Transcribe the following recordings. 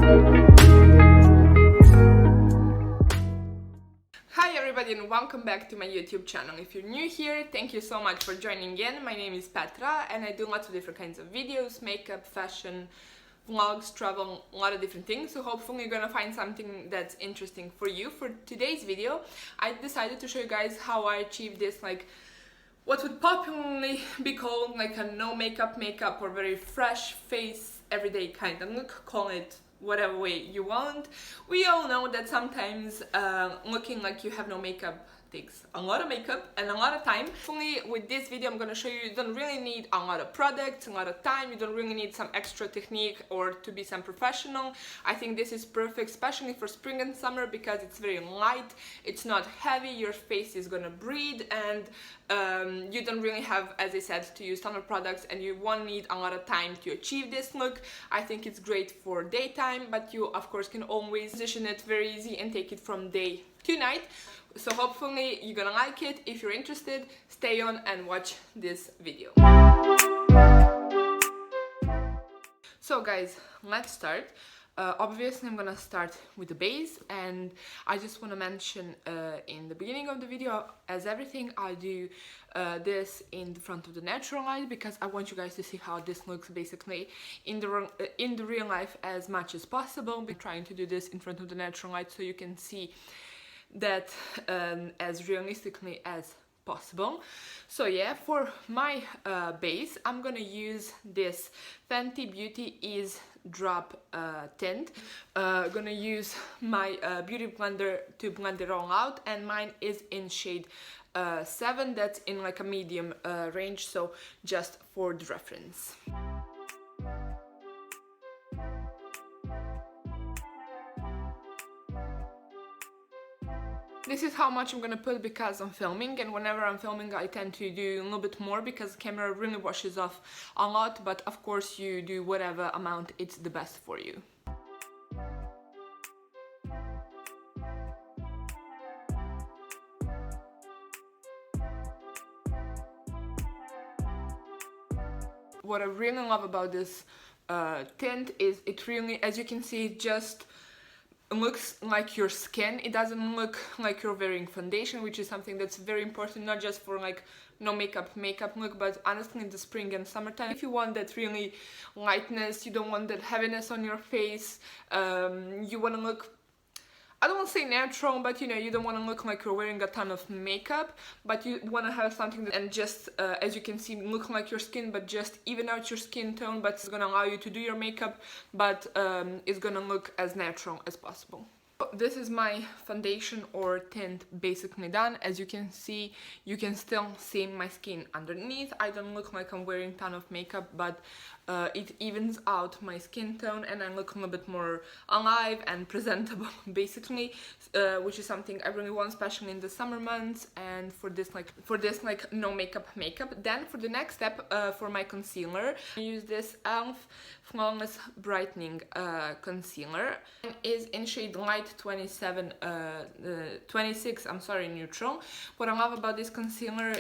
Hi everybody and welcome back to my YouTube channel. If you're new here, thank you so much for joining in. My name is Petra and I do lots of different kinds of videos, makeup, fashion, vlogs, travel, a lot of different things. So hopefully you're gonna find something that's interesting for you. For today's video, I decided to show you guys how I achieved this, like what would popularly be called like a no makeup or very fresh face everyday kind of look. Call it whatever way you want. We all know that sometimes looking like you have no makeup takes a lot of makeup and a lot of time. Hopefully with this video I'm gonna show you don't really need a lot of products, a lot of time, you don't really need some extra technique or to be some professional. I think this is perfect, especially for spring and summer, because it's very light, it's not heavy, your face is gonna breathe, and you don't really have, as I said, to use ton of products, and you won't need a lot of time to achieve this look. I think it's great for daytime, but you of course can always position it very easy and take it from day to night. So hopefully you're gonna like it. If you're interested, stay on and watch this video. So guys, let's start. Obviously I'm gonna start with the base, and I just want to mention in the beginning of the video, as everything, I do this in the front of the natural light because I want you guys to see how this looks basically in the real life as much as possible. I'm trying to do this in front of the natural light so you can see that as realistically as possible. So yeah, for my base I'm gonna use this Fenty Beauty Eaze drop tint. Gonna use my beauty blender to blend it all out, and mine is in shade 7. That's in like a medium range, so just for the reference. This is how much I'm gonna put because I'm filming, and whenever I'm filming I tend to do a little bit more because the camera really washes off a lot, but of course you do whatever amount it's the best for you. What I really love about this tint is it really, as you can see, just looks like your skin. It doesn't look like you're wearing foundation, which is something that's very important, not just for like no makeup look, but honestly in the spring and summertime. If you want that really lightness, you don't want that heaviness on your face, you want to look, I don't want to say natural, but you know, you don't want to look like you're wearing a ton of makeup, but you want to have something that, and just as you can see, look like your skin, but just even out your skin tone, but it's gonna allow you to do your makeup, but it's gonna look as natural as possible. This is my foundation or tint basically done. As you can see, you can still see my skin underneath. I don't look like I'm wearing a ton of makeup, but it evens out my skin tone and I look a little bit more alive and presentable basically, which is something I really want, especially in the summer months, and for this like no makeup. Then for the next step, for my concealer, I use this e.l.f. Flawless Brightening concealer. It is in shade light 26, I'm sorry, neutral. What I love about this concealer,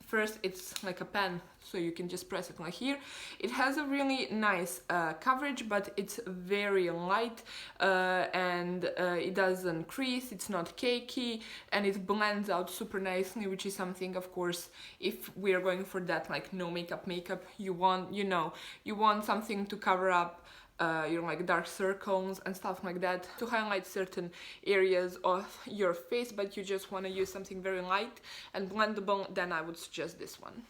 first, it's like a pen, so you can just press it like here. It has a really nice coverage, but it's very light, and it doesn't crease, it's not cakey, and it blends out super nicely, which is something, of course, if we are going for that like no makeup, you want, you know, you want something to cover up your like dark circles and stuff like that, to highlight certain areas of your face, but you just want to use something very light and blendable, then I would suggest this one.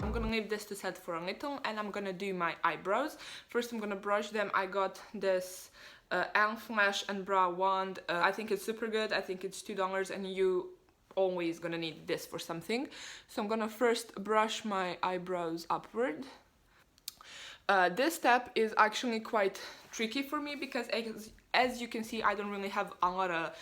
I'm gonna leave this to set for a little, and I'm gonna do my eyebrows. First I'm gonna brush them. I got this e.l.f. Lash and Brow Wand. I think it's super good. I think it's $2, and you always gonna need this for something. So I'm gonna first brush my eyebrows upward. This step is actually quite tricky for me because as you can see, I don't really have a lot of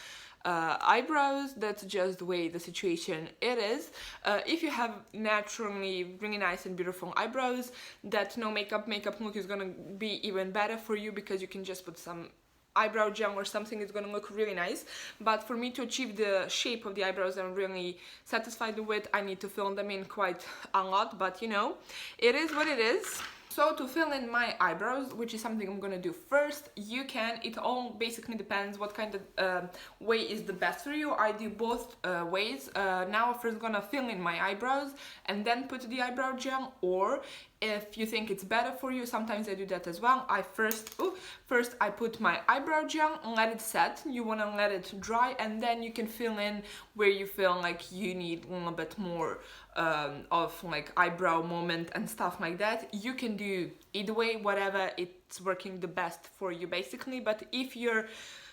eyebrows. That's just the way the situation it is. If you have naturally really nice and beautiful eyebrows, that no makeup look is gonna be even better for you because you can just put some eyebrow gel or something, it's gonna look really nice. But for me to achieve the shape of the eyebrows I'm really satisfied with, I need to fill them in quite a lot, but you know, it is what it is. So to fill in my eyebrows, which is something I'm gonna do first, you can, it all basically depends what kind of way is the best for you. I do both ways. Now I'm first gonna fill in my eyebrows and then put the eyebrow gel, or if you think it's better for you, sometimes I do that as well. I first I put my eyebrow gel and let it set. You want to let it dry, and then you can fill in where you feel like you need a little bit more of like eyebrow moment and stuff like that. You can do either way, whatever it's working the best for you basically. But if you're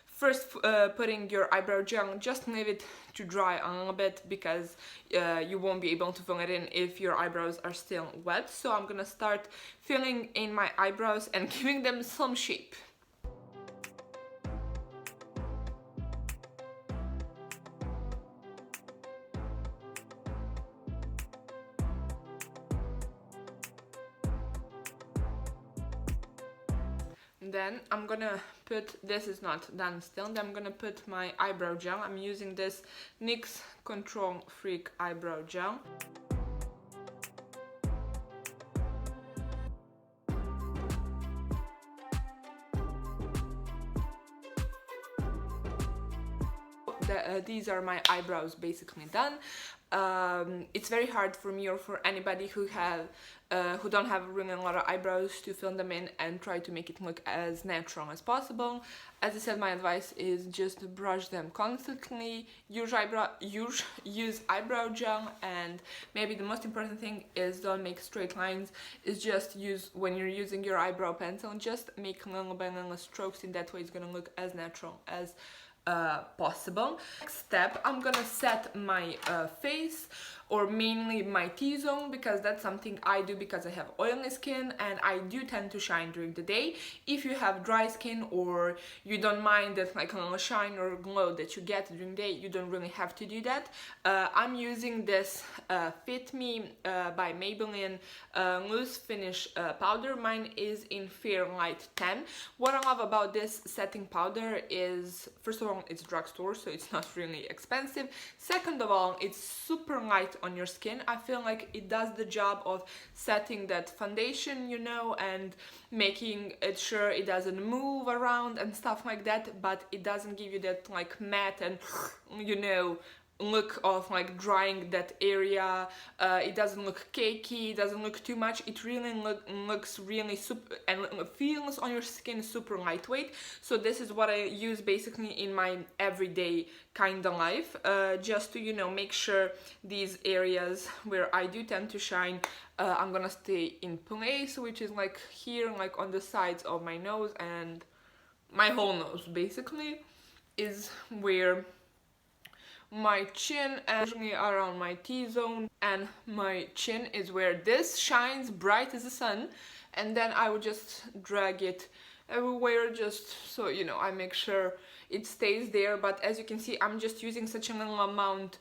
first putting your eyebrow gel, just leave it to dry a little bit, because you won't be able to fill it in if your eyebrows are still wet. So I'm gonna start filling in my eyebrows and giving them some shape. Then I'm gonna put, this is not done still, then I'm gonna put my eyebrow gel. I'm using this NYX Control Freak eyebrow gel. These are my eyebrows basically done. It's very hard for me or for anybody who don't have really a lot of eyebrows to fill them in and try to make it look as natural as possible. As I said, my advice is just brush them constantly, use eyebrow gel, and maybe the most important thing is don't make straight lines. Is just use, when you're using your eyebrow pencil, just make little by little strokes. In that way it's gonna look as natural as possible. Next step, I'm gonna set my face, or mainly my T-zone, because that's something I do because I have oily skin and I do tend to shine during the day. If you have dry skin or you don't mind that like a little shine or glow that you get during the day, you don't really have to do that. I'm using this Fit Me by Maybelline loose finish powder. Mine is in Fair Light 10. What I love about this setting powder is, first of all, it's drugstore, so it's not really expensive. Second of all, it's super light on your skin. I feel like it does the job of setting that foundation, you know, and making it sure it doesn't move around and stuff like that, but it doesn't give you that like matte and, you know, look of like drying that area. It doesn't look cakey, it doesn't look too much. It really looks really super and feels on your skin super lightweight. So this is what I use basically in my everyday kind of life, just to, you know, make sure these areas where I do tend to shine, I'm gonna stay in place, which is like here, like on the sides of my nose, and my whole nose basically is where my chin, and usually around my T-zone, and my chin is where this shines bright as the sun. And then I would just drag it everywhere, just so, you know, I make sure it stays there. But as you can see, I'm just using such a little amount,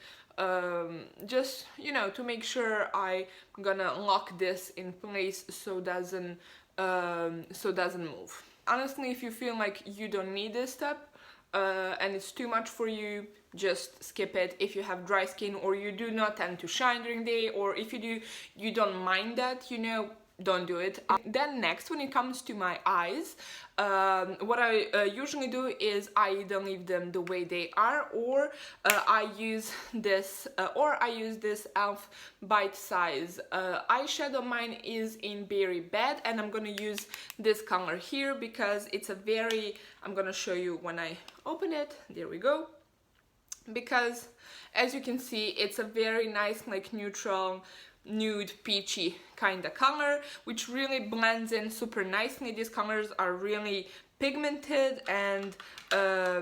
just, you know, to make sure I'm gonna lock this in place so doesn't move. Honestly, if you feel like you don't need this step and it's too much for you, just skip it. If you have dry skin or you do not tend to shine during the day, or if you do, you don't mind that, you know, don't do it. Then next, when it comes to my eyes, what I usually do is I either leave them the way they are, or I use this e.l.f. bite size eyeshadow. Mine is in Berry Bed, and I'm gonna use this color here because it's a very, I'm gonna show you when I open it, there we go. Because as you can see, it's a very nice like neutral nude peachy kind of color, which really blends in super nicely. These colors are really pigmented and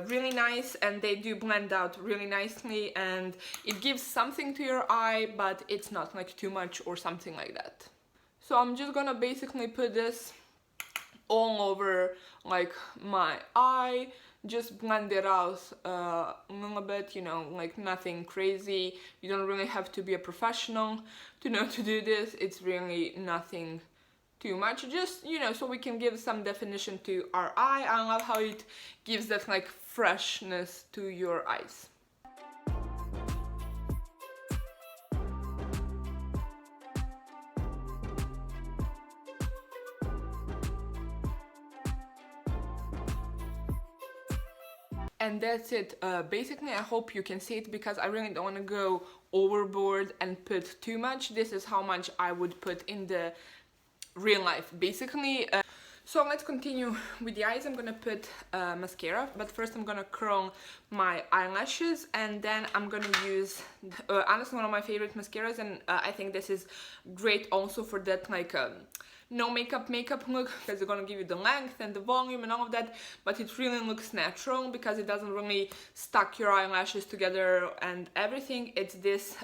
really nice, and they do blend out really nicely, and it gives something to your eye, but it's not like too much or something like that. So I'm just gonna basically put this all over like my eye, just blend it out a little bit, you know, like nothing crazy. You don't really have to be a professional to know to do this. It's really nothing too much, just, you know, so we can give some definition to our eye. I love how it gives that like freshness to your eyes. And that's it. Basically, I hope you can see it, because I really don't want to go overboard and put too much. This is how much I would put in the real life, basically. So let's continue with the eyes. I'm gonna put mascara, but first I'm gonna curl my eyelashes, and then I'm gonna use honestly one of my favorite mascaras, and I think this is great also for that like no makeup look, because it's gonna give you the length and the volume and all of that, but it really looks natural because it doesn't really stuck your eyelashes together and everything. It's this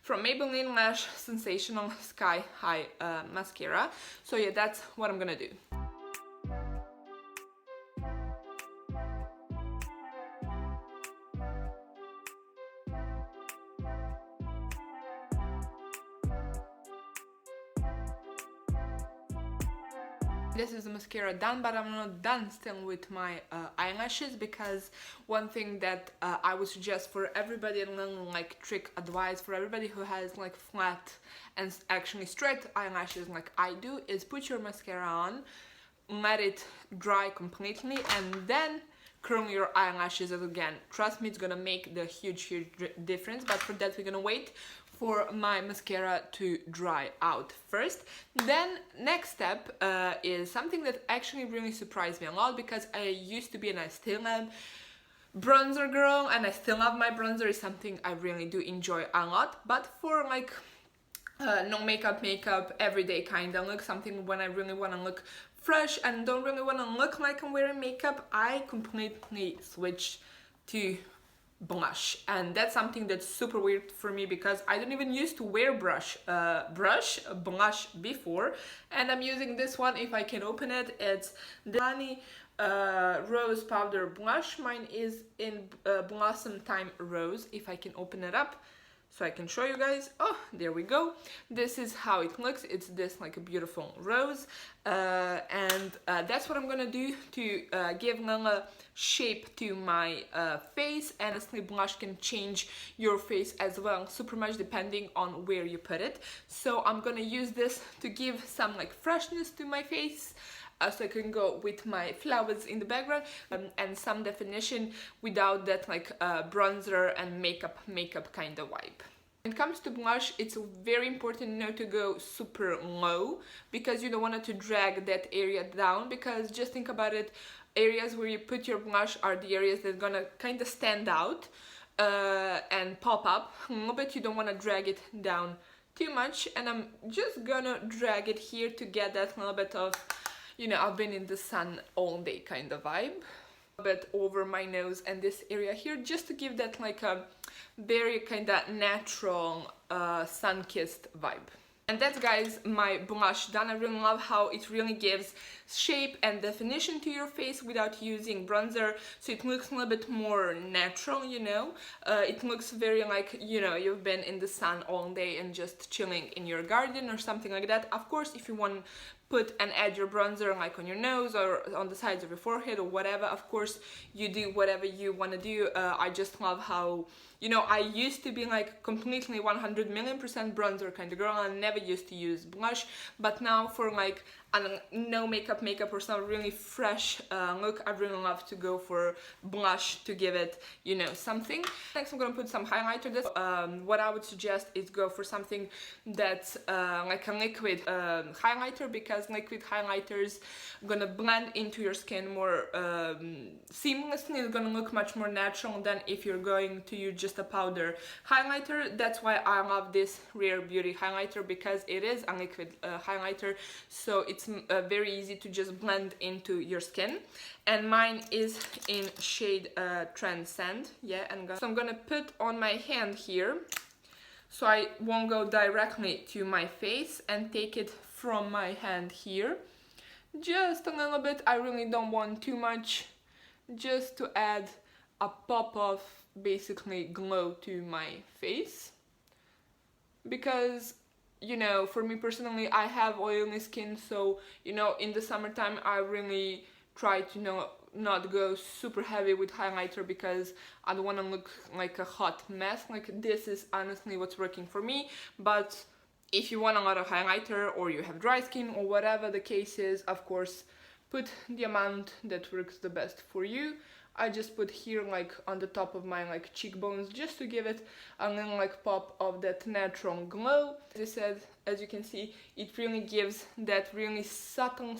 from Maybelline Lash Sensational Sky High mascara. So yeah, that's what I'm gonna do. This is the mascara done, but I'm not done still with my eyelashes, because one thing that I would suggest for everybody, and like trick advice for everybody who has like flat and actually straight eyelashes like I do, is put your mascara on, let it dry completely, and then curl your eyelashes again. Trust me, it's gonna make the huge difference, but for that we're gonna wait for my mascara to dry out first. Then next step is something that actually really surprised me a lot, because I used to be, and I still am, bronzer girl, and I still love my bronzer. Is something I really do enjoy a lot, but for like no makeup everyday kind of look, something when I really want to look fresh and don't really want to look like I'm wearing makeup, I completely switch to blush. And that's something that's super weird for me, because I don't even used to wear blush before, and I'm using this one. If I can open it, it's the Milani Rose Powder Blush. Mine is in Blossom Time Rose. If I can open it up so I can show you guys. Oh, there we go. This is how it looks. It's this like a beautiful rose, and that's what I'm gonna do to give a shape to my face. And honestly, blush can change your face as well, super much depending on where you put it. So I'm gonna use this to give some like freshness to my face, so I can go with my flowers in the background, and some definition without that like bronzer and makeup kind of vibe. When it comes to blush, it's very important not to go super low, because you don't want it to drag that area down, because just think about it, areas where you put your blush are the areas that are gonna kind of stand out and pop up a little bit. You don't want to drag it down too much, and I'm just gonna drag it here to get that little bit of, you know, I've been in the sun all day kind of vibe. A bit over my nose and this area here, just to give that like a very kind of natural sun-kissed vibe. And that's, guys, my blush done. I really love how it really gives shape and definition to your face without using bronzer, so it looks a little bit more natural, you know. It looks very like, you know, you've been in the sun all day and just chilling in your garden or something like that. Of course, if you want put and add your bronzer like on your nose or on the sides of your forehead or whatever, of course you do whatever you want to do. I just love how, you know, I used to be like completely 100,000,000% bronzer kind of girl. I never used to use blush, but now for like no makeup or some really fresh look, I really love to go for blush to give it, you know, something. Next I'm gonna put some highlighter. This what I would suggest is go for something that's like a liquid highlighter, because liquid highlighters are gonna blend into your skin more seamlessly. It's gonna look much more natural than if you're going to use just a powder highlighter. That's why I love this Rare Beauty highlighter, because it is a liquid highlighter, so it's very easy to just blend into your skin. And mine is in shade Transcend. Yeah, and so I'm gonna put on my hand here, so I won't go directly to my face, and take it from my hand here, just a little bit. I really don't want too much, just to add a pop of basically glow to my face, because you know, for me personally, I have oily skin, so, you know, in the summertime I really try to, you know, not go super heavy with highlighter because I don't want to look like a hot mess. Like, this is honestly what's working for me. But if you want a lot of highlighter, or you have dry skin, or whatever the case is, of course, put the amount that works the best for you. I just put here, like, on the top of my, like, cheekbones, just to give it a little, like, pop of that natural glow. As I said, as you can see, it really gives that really subtle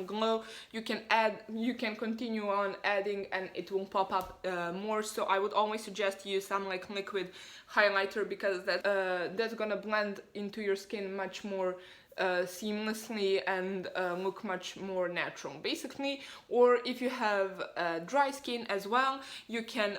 glow. You can continue on adding and it will pop up more. So I would always suggest use some, like, liquid highlighter, because that's gonna blend into your skin much more seamlessly and look much more natural, basically. Or if you have dry skin as well, you can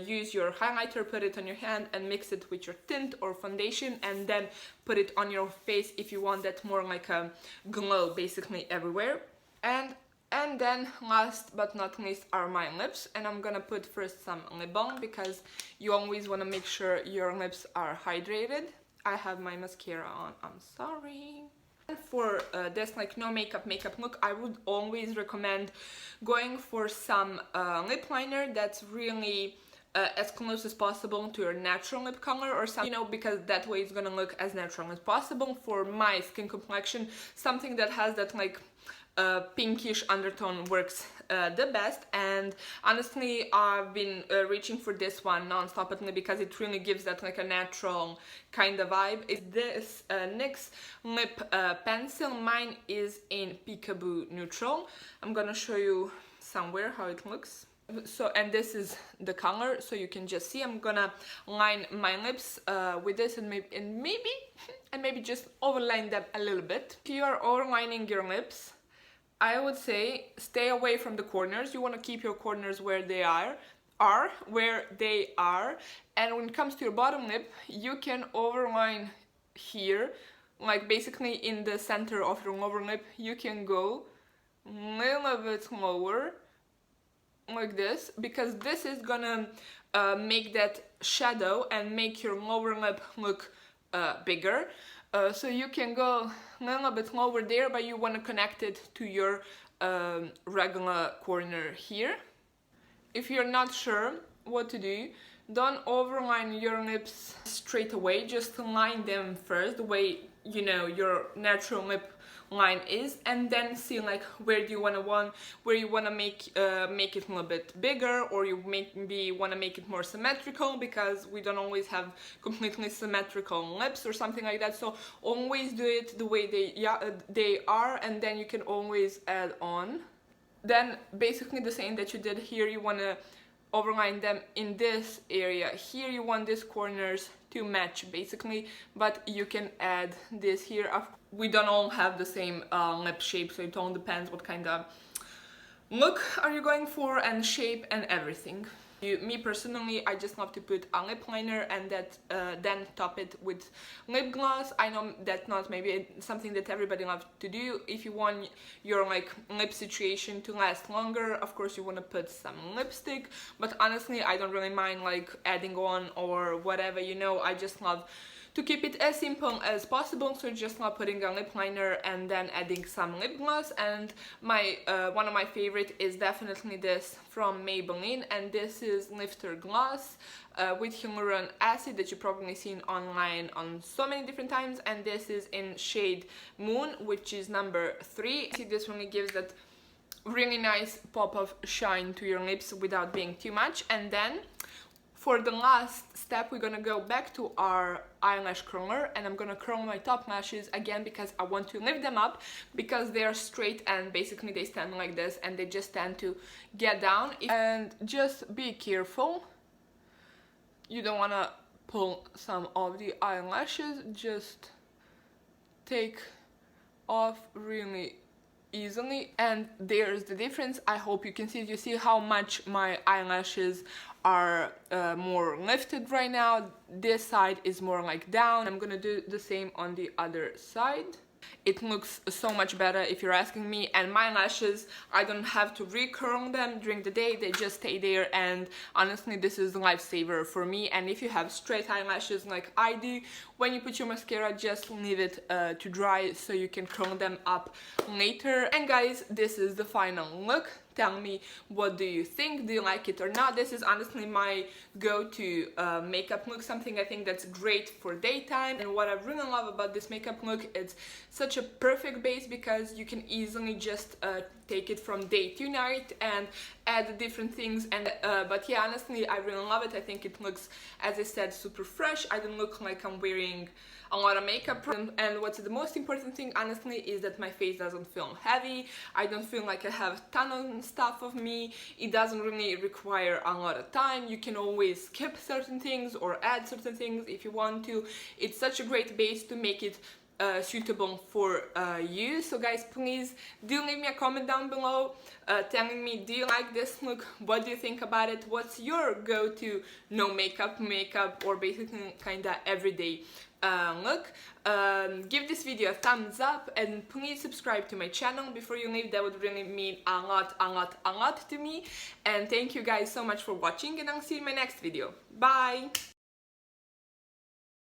use your highlighter, put it on your hand and mix it with your tint or foundation, and then put it on your face if you want that more like a glow, basically everywhere. And then last but not least are my lips, and I'm gonna put first some lip balm, because you always want to make sure your lips are hydrated. I have my mascara on, I'm sorry. And for this, like, no makeup look, I would always recommend going for some lip liner that's really as close as possible to your natural lip color, or something, you know, because that way it's gonna look as natural as possible. For my skin complexion, something that has that, like, pinkish undertone works the best. And honestly, I've been reaching for this one non-stoply, because it really gives that, like, a natural kind of vibe. It's this NYX lip pencil. Mine is in Peekaboo Neutral. I'm gonna show you somewhere how it looks. So, and this is the color, so you can just see. I'm gonna line my lips with this, and maybe just overline them a little bit. If you are overlining your lips, I would say stay away from the corners. You want to keep your corners where they are. And when it comes to your bottom lip, you can overline here, like basically in the center of your lower lip. You can go a little bit lower, like this, because this is gonna make that shadow and make your lower lip look bigger. So you can go a little bit lower there, but you want to connect it to your regular corner here. If you're not sure what to do, don't overline your lips straight away. Just line them first, the way, you know, your natural lip line is, and then see, like, where you want to make it a little bit bigger, or you maybe want to make it more symmetrical, because we don't always have completely symmetrical lips or something like that. So always do it the way they are, and then you can always add on. Then basically the same that you did here, you want to overline them in this area here. You want these corners to match, basically, but you can add this here. We don't all have the same lip shape, so it all depends what kind of look are you going for, and shape and everything. Me personally, I just love to put a lip liner and then top it with lip gloss. I know that's not maybe something that everybody loves to do. If you want your, like, lip situation to last longer, of course you want to put some lipstick, but honestly I don't really mind, like, adding on or whatever, you know. I just love to keep it as simple as possible, so just not putting a lip liner and then adding some lip gloss. And my one of my favorite is definitely this from Maybelline, and this is Lifter Gloss with hyaluronic acid that you've probably seen online on so many different times, and this is in shade Moon, which is number 3. See, this really gives that really nice pop of shine to your lips without being too much. And then for the last step, we're gonna go back to our eyelash curler, and I'm gonna curl my top lashes again, because I want to lift them up, because they are straight and basically they stand like this and they just tend to get down. And just be careful, you don't wanna pull some of the eyelashes, just take off really easily. And there's the difference. I hope you can see it. You see how much my eyelashes are more lifted right now. This side is more like down. I'm gonna do the same on the other side. It looks so much better if you're asking me, and my lashes, I don't have to recurl them during the day, they just stay there, and honestly this is a lifesaver for me. And if you have straight eyelashes like I do, when you put your mascara, just leave it to dry so you can curl them up later. And guys, this is the final look. Tell me, what do you think? Do you like it or not? This is honestly my go-to makeup look, something I think that's great for daytime. And what I really love about this makeup look, it's such a perfect base because you can easily just take it from day to night and add different things. And but yeah, honestly, I really love it. I think it looks, as I said, super fresh. I don't look like I'm wearing a lot of makeup, and what's the most important thing honestly is that my face doesn't feel heavy. I don't feel like I have a ton of stuff of me. It doesn't really require a lot of time. You can always skip certain things or add certain things if you want to. It's such a great base to make it suitable for you. So guys, please do leave me a comment down below telling me, do you like this look? What do you think about it? What's your go-to no makeup or basically kinda everyday look? Give this video a thumbs up and please subscribe to my channel before you leave. That would really mean a lot to me. And thank you guys so much for watching, and I'll see you in my next video. Bye!